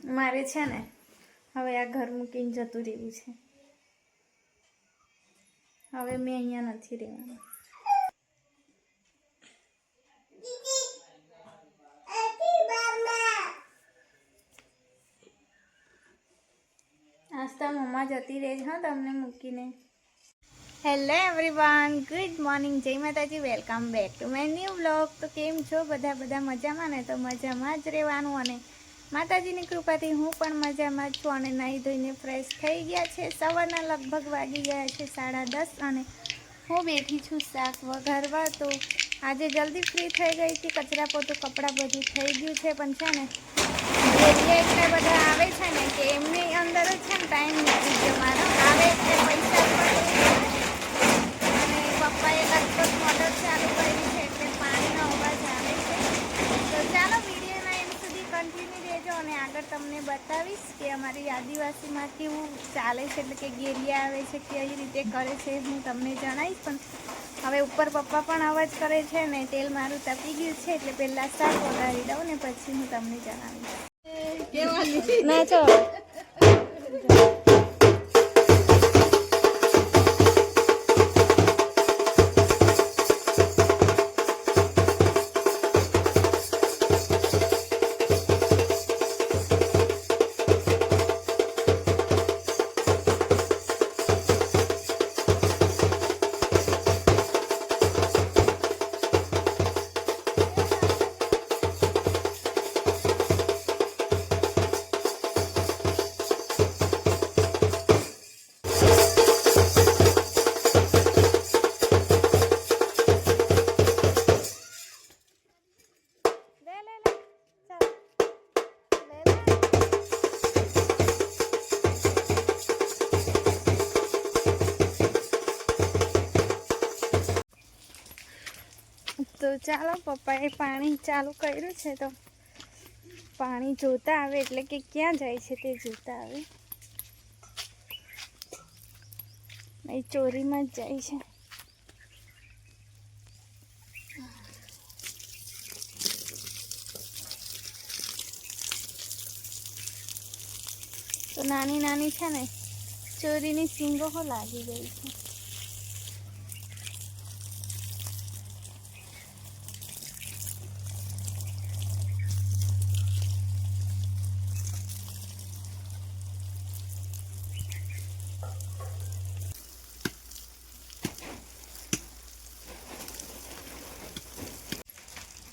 મારે છે ને હવે આ ઘર મૂકીને જતું રહેવું છે. હવે મેં અહીંયા નથી રહેવાનું. આજ તો મમ્મા જતી રહે છે તમને મૂકીને. હેલો એવરીવન, ગુડ મોર્નિંગ, જય માતાજી, welcome back to my new vlog. તો કેમ છો બધા મજામાં ને? તો મજામાં જ રહેવાનું અને માતાજીની કૃપાથી હું પણ મજામાં જ છું. અને નાહી ધોઈને ફ્રેશ થઈ ગયા છે. સવારના લગભગ વાગી ગયા છે 10:30 અને હું બેઠી છું શાક વઘારવા. તો આજે જલ્દી ફ્રી થઈ ગઈ હતી. કચરા પોતું કપડાં બધું થઈ ગયું છે. પણ છે ને એરિયા એટલા બધા આવે છે ને કે એમની અંદર જ છે ને ટાઈમ નીકળી ગયો મારો. આવે એટલે પૈસા પડે અને પપ્પાએ લગભગ મોટર ચાલુ કરી છે એટલે પાણીનો અવાજ આવે છે. તો ચાલો વિડીયોના એન્ડ સુધી કન્ટિન્યુ રહેજો અને આગળ તમને બતાવીશ કે અમારી આદિવાસીમાં કેવું ચાલે છે, એટલે કે ગેરિયા આવે છે કેવી રીતે કરે છે હું તમને જણાવીશ. પણ હવે ઉપર પપ્પા પણ અવાજ કરે છે ને તેલ મારું તપી ગયું છે એટલે પહેલાં શાક વઘારી દઉં ને પછી હું તમને જણાવીશ. ના ચો તો ચાલો, પપ્પાએ પાણી ચાલુ કર્યું છે તો પાણી જોતા આવે એટલે કે ક્યાં જાય છે તે જોતા આવે. એ ચોરીમાં જ જાય છે. તો નાની નાની છે ને ચોરીની સિંગો લાગી ગઈ છે.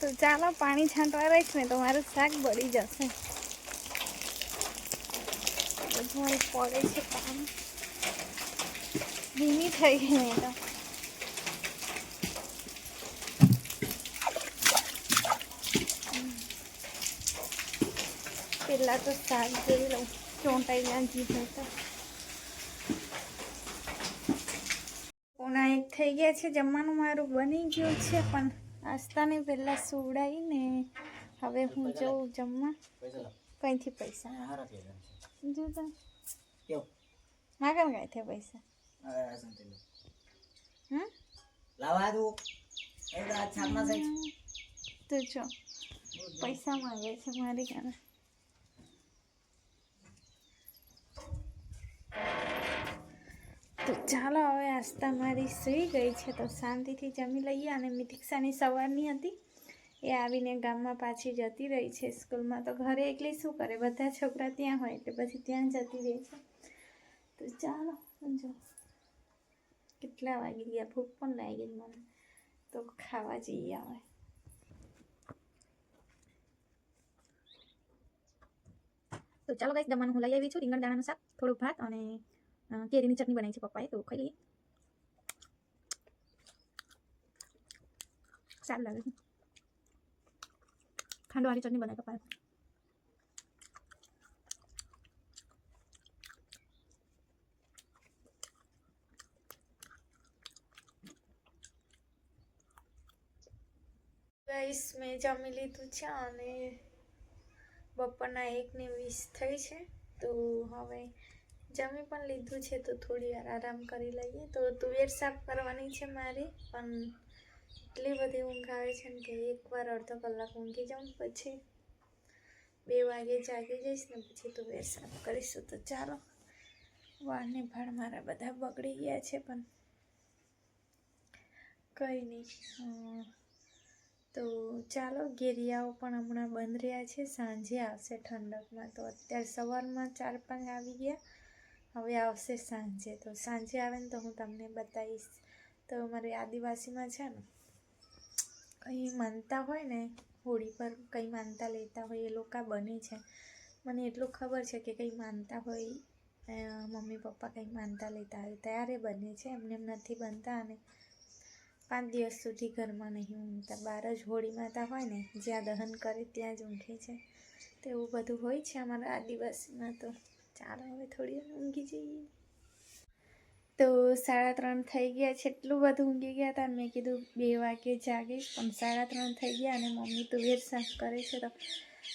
તો ચાલો, પાણી છાંટવા રહીશ ને તો મારું શાક બળી જશે. બધું પડે છે કામ, ધીમી થઈ ગઈ નહીં તો. પેલા તો શાક જોઈ લઉં, ચોંટાઈ ના જીભ તો. 1:30 થઈ ગયા છે. જમવાનું મારું બની ગયું છે પણ આસ્તાને પહેલાં સુવડાવીને હવે હું જઉં જમવા. કંઈથી પૈસા જોતા ના કેમ કાંઈ પૈસા તો જો પૈસા માંગે છે મારી કાને. તો ચાલો, હવે આસ્તા મારી સૂઈ ગઈ છે તો શાંતિથી જમી લઈએ. અને મિતિક્ષાની સવારની હતી એ આવીને ગામમાં પાછી જતી રહી છે સ્કૂલમાં. તો ઘરે એકલી શું કરે, બધા છોકરા ત્યાં હોય એટલે પછી ત્યાં જતી રહે છે. તો ચાલો, જો કેટલા વાગી ગયા, ભૂખ પણ લાગી ગઈ મને. તો ખાવા જઈએ હવે. તો ચાલો ગાઈસ, જમવાનું હું લઈ આવી છું. રીંગણ દાણાનું શાક, થોડુંક ભાત અને કેરીની ચટણી બનાવી છે પપ્પાએ, તો ખાઈ લઈએ. સારું લાગે છે. ખાંડવાળી ચટણી બનાવી પપ્પાએ. ગાઈસ, મેં જમી લીધું છે અને બપોરના 1:20 થઈ છે. તો હવે જમી પણ લીધું છે તો થોડી વાર આરામ કરી લઈએ. તો તુવેર સાફ કરવાની છે મારી, પણ એટલી બધી ઊંઘ આવે છે ને કે એકવાર અડધો કલાક ઊંઘી જાઉં પછી 2 વાગે જાગી જઈશ ને પછી તો વેર સાફ કરીશું. તો ચાલો, વાળને ભાળ મારા બધા બગડી ગયા છે પણ કંઈ નહીં. તો ચાલો, ઘેરિયાઓ પણ હમણાં બંધ રહ્યા છે, સાંજે આવશે ઠંડકમાં. તો અત્યારે સવારમાં 4-5 આવી ગયા, હવે આવશે સાંજે. તો સાંજે આવે ને તો હું તમને બતાવીશ. તો અમારે આદિવાસીમાં છે ને, કંઈ માનતા હોય ને, હોળી પર કંઈ માનતા લેતા હોય એ લોકો બને છે. મને એટલું ખબર છે કે કંઈ માનતા હોય, મમ્મી પપ્પા કંઈ માનતા લેતા હોય ત્યારે બને છે, એમને એમ નથી બનતા. અને 5 દિવસ સુધી ઘરમાં નહીં ઊંઘતા, બહાર જ હોળી માતા હોય ને જ્યાં દહન કરે ત્યાં જ ઊંઘે છે. તો એવું બધું હોય છે અમારા આદિવાસીમાં. તો ચાલો હવે થોડી વાર ઊંઘી જઈએ. તો 3:30 થઈ ગયા છે, એટલું બધું ઊંઘી ગયા હતા. મેં કીધું 2 વાગે જાગીશ, પણ 3:30 થઈ ગયા અને મમ્મી તો વેર સાફ કરે છે. તો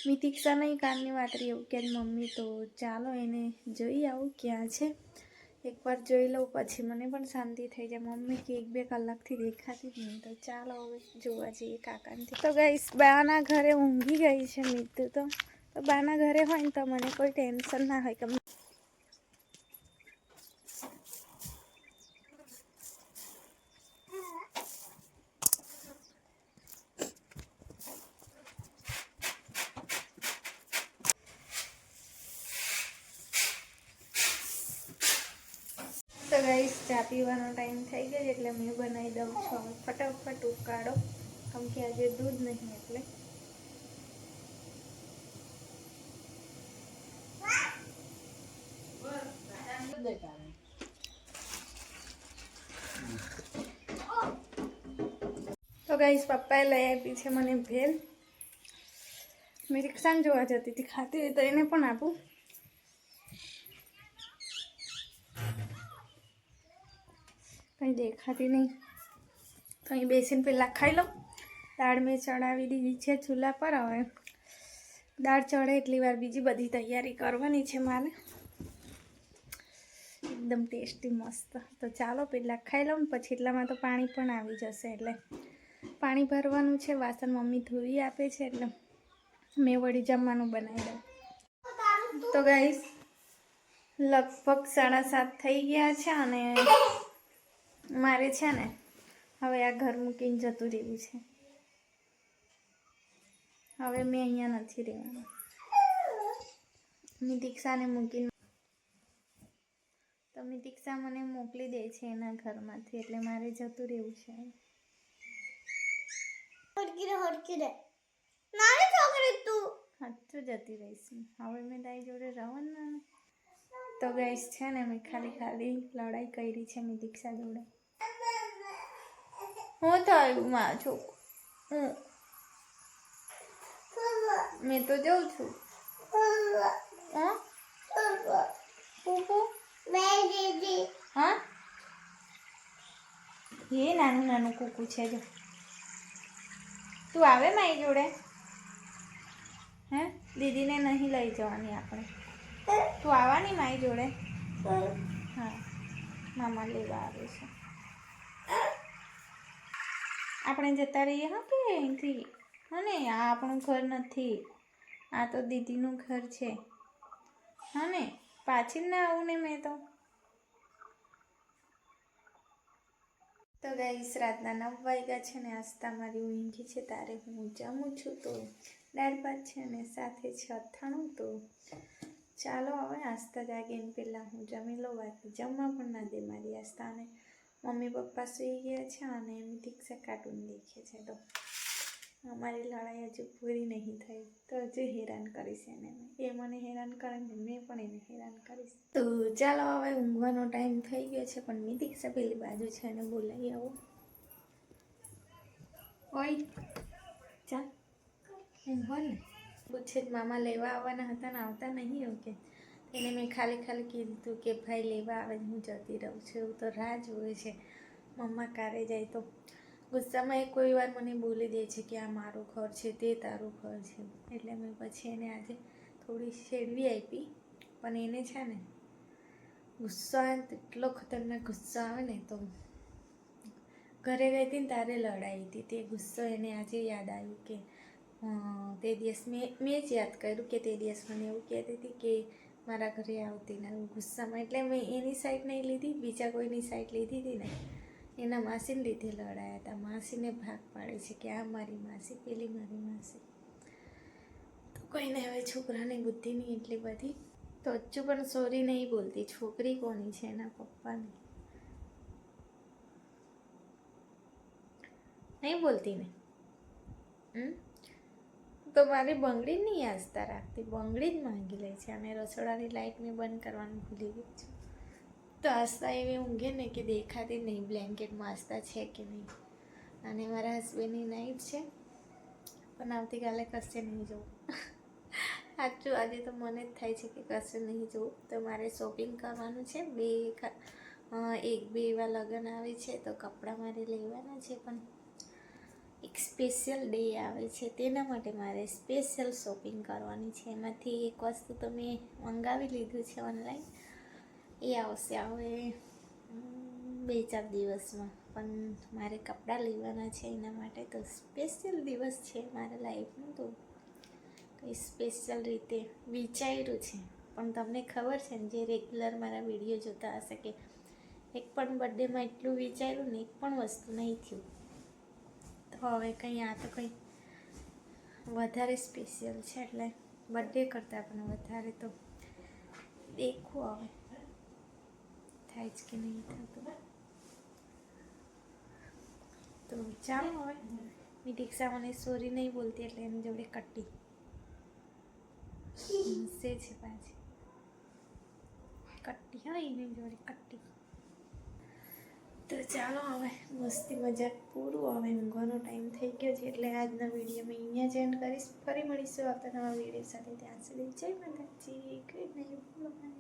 મિતિક્ષા નહીં, કાનની વાતરી એવું કે મમ્મી. તો ચાલો એને જોઈ આવું ક્યાં છે, એકવાર જોઈ લઉં પછી મને પણ શાંતિ થઈ જાય. મમ્મી કે 1-2 કલાકથી દેખાતી જ નહીં. તો ચાલો હવે જોવા જઈએ કાકાની. તો ગાઈસ, બાના ઘરે ઊંઘી ગઈ છે મિતુ. તો બાના ઘરે હોય ને તો મને કોઈ ટેન્શન ના હોય કે તો ગાઈસ, ચા પીવાનો ટાઈમ થઈ ગયો એટલે મેં બનાવી દઉં છું ફટાફટ ઉકાળો, કેમ કે આજે દૂધ નહીં એટલે. તો ગાઈસ, પપ્પાએ લઈ આપી છે મને ભેલ. મેં રિક્ષાને જોવા જતી હતી, ખાતી હોય તો એને પણ આપું. કંઈ દેખાતી નહીં તો અહીં બેસીને પહેલાં ખાઈ લો. દાળ મેં ચડાવી દીધી છે ચૂલા પર. હવે દાળ ચડે એટલી વાર બીજી બધી તૈયારી કરવાની છે મારે, એકદમ ટેસ્ટી મસ્ત. તો ચાલો પહેલાં ખાઈ લઉં, પછી એટલામાં તો પાણી પણ આવી જશે. એટલે પાણી ભરવાનું છે, વાસણ મમ્મી ધોઈ આપે છે એટલે મેં વળી જમવાનું બનાવી દઉં. તો ગાઈસ, લગભગ 7:30 થઈ ગયા છે અને મારે છે ને હવે આ ઘર મૂકીને જતું રહેવું છે. હવે મેં અહીંયા નથી રહેવાનું. મિતિક્ષાને મૂકીને, તો મિતિક્ષા મને મોકલી દે છે એના ઘરમાંથી, એટલે મારે જતું રહેવું છે. સાચું જતી રહીશ હવે મેં તારી જોડે રહેવાનું. તો ગાઈસ છે ને, મેં ખાલી લડાઈ કરી છે મિતિક્ષા જોડે. હું થયું માં છોકરું? મેં તો જાઉં છું. હા, હા, એ નાનું કૂકુ છે. જો તું આવે મારી જોડે? હે, દીદીને નહીં લઈ જવાની આપણે. તું આવવાની મારી જોડે? હા, મામા લેવા આવે છે. આપણે જતા રહીએ. હા, કે અહીંથી. હા ને, આ આપણું ઘર નથી, આ તો દીદીનું ઘર છે. હા ને, પાછી ના આવું ને મેં તો. તો ગાઈસ, રાતના 9 વાગ્યા છે ને આસ્તા મારી ઊંઘી છે. તારે હું જમું છું. તો દાળ ભાત છે ને સાથે છે અથાણું. તો ચાલો હવે આસ્તા જાગીને પહેલાં હું જમી લઉં, બાકી જમવા પણ ના દે મારી આસ્તાને. મમ્મી પપ્પા સૂઈ ગયા છે અને મિતિક્ષા કાર્ટૂન દેખે છે. તો અમારી લડાઈ હજુ પૂરી નહીં થઈ, તો હજુ હેરાન કરીશ એને. એ મને હેરાન કરે ને મેં પણ એને હેરાન કરીશ. તો ચાલો હવે ઊંઘવાનો ટાઈમ થઈ ગયો છે, પણ મિતિક્ષા પેલી બાજુ છે એને બોલાવી આવો. ઓય ચાલ ઊંઘો ને. પૂછે મામા લેવા આવવાના હતા ને આવતા નહીં એવું કે. એને મેં ખાલી કીધું કે ભાઈ લેવા આવે હું જતી રહું છું. એવું તો રાહ જોવે છે મમ્મા કારે જાય. તો ગુસ્સામાં એ કોઈ વાર મને બોલી દે છે કે આ મારું ઘર છે, તે તારું ઘર છે. એટલે મેં પછી એને આજે થોડી શેડવી આપી. પણ એને છે ને ગુસ્સો આવે ને એટલો ખતરનાક ગુસ્સો આવે ને. તો ઘરે ગઈ હતી ને તારે લડાઈ હતી, તે ગુસ્સો એને આજે યાદ આવ્યું કે તે દિવસ મેં જ યાદ કર્યું કે તે દિવસ મને એવું કહેતી હતી કે મારા ઘરે આવતી ને ગુસ્સામાં, એટલે મેં એની સાઈડ નહીં લીધી, બીજા કોઈની સાઈડ લીધી હતી ને, એના માસીને લીધે લડાયા હતા. માસીને ભાગ પાડે છે કે આ મારી માસી, પેલી મારી માસી. તો કોઈને હવે છોકરાની બુદ્ધિ નહીં એટલી બધી, તો હજુ પણ સોરી નહીં બોલતી. છોકરી કોની છે? એના પપ્પાની. નહીં બોલતી ને. તો મારી બંગડી નહીં આસ્તા રાખતી, બંગડી જ માંગી લે છે. અને રસોડાની લાઇટ મેં બંધ કરવાનું ભૂલી ગઈ છું. તો આસ્તા એવી ઊંઘે ને કે દેખાતી નહીં બ્લેન્કેટમાં આસ્તા છે કે નહીં. અને મારા હસબન્ડની નાઈટ છે, પણ આવતીકાલે કશે નહીં જવું. સાચું આજે તો મને જ થાય છે કે કશે નહીં જવું. તો મારે શોપિંગ કરવાનું છે. 1-2 એવા લગ્ન આવે છે તો કપડાં મારે લેવાના છે, પણ એક સ્પેશિયલ ડે આવે છે તેના માટે મારે સ્પેશિયલ શોપિંગ કરવાની છે. એમાંથી એક વસ્તુ તો મેં મંગાવી લીધું છે ઓનલાઈન, એ આવશે હવે 2-4 દિવસમાં. પણ મારે કપડાં લેવાના છે એના માટે, તો સ્પેશિયલ દિવસ છે મારા લાઈફનું, તો કંઈ સ્પેશિયલ રીતે વિચાર્યું છે. પણ તમને ખબર છે ને, જે રેગ્યુલર મારા વિડીયો જોતા હશે, કે એક પણ બર્થડેમાં એટલું વિચાર્યું ને એક પણ વસ્તુ નહીં થયું. તો હવે કંઈ આ તો કંઈ વધારે સ્પેશિયલ છે, એટલે બર્થડે કરતાં પણ વધારે તો દેખું હવે થાય જ કે નહીં થતું. તો ચાલો હવે દીક્ષા મને સોરી નહીં બોલતી એટલે એની જોડે કટ્ટી હસે છે પાછી. કટ્ટી હા, એની જોડે કટ્ટી. તો ચાલો હવે મસ્તી મજાક પૂરું. હવે ઊંઘવાનો ટાઈમ થઈ ગયો છે, એટલે આજના વિડીયો મેં અહીંયા જ એન્ડ કરીશ. ફરી મળીશું આવતા નવા વિડીયો સાથે. ત્યાં સુધી જય માતાજી, ગુડ નાઇટ.